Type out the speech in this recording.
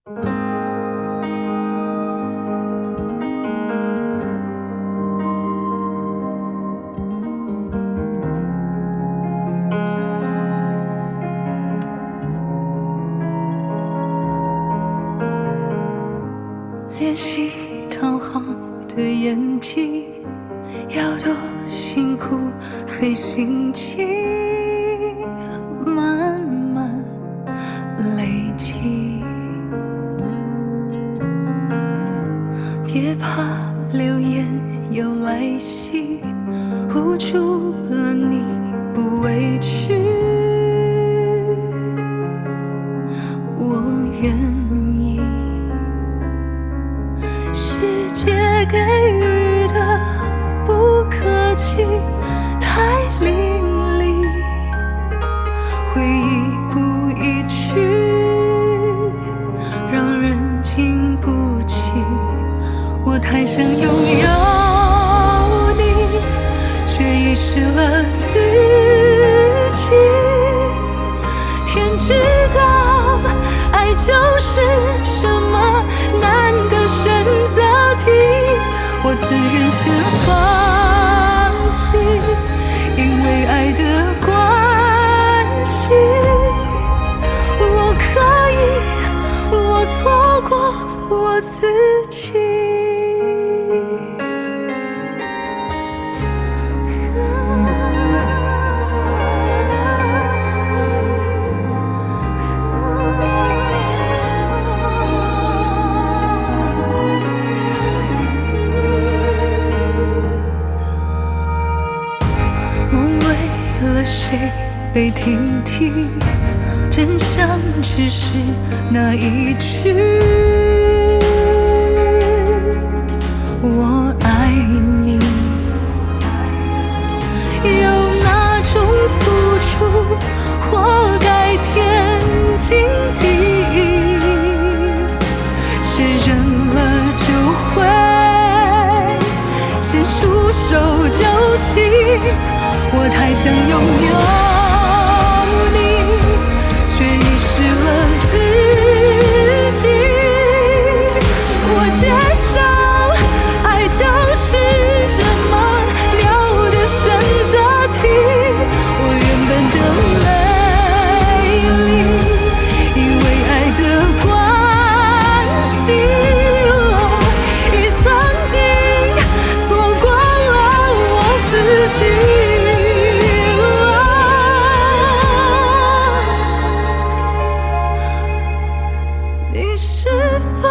练习讨好的演技，要多辛苦费心机，慢慢累积。别怕流言有来袭，护住了你不委屈，我愿意。世界给予的不客气，太凌厉，回忆不移去，让人经不起。我太想拥有你，却遗失了自己。天知道，爱就是什么难的选择题，我自愿先放弃，因为爱的关系。我可以，我错过我自己。为了谁被听听，真相只是那一句我爱你。有哪种付出活该天经地义？谁认了就会先束手就擒。我太想拥有你，却遗失了自己。我接受，爱就是这么辽的选择题。我原本的美丽，因为爱的关系，已曾经错光了我自己。你是否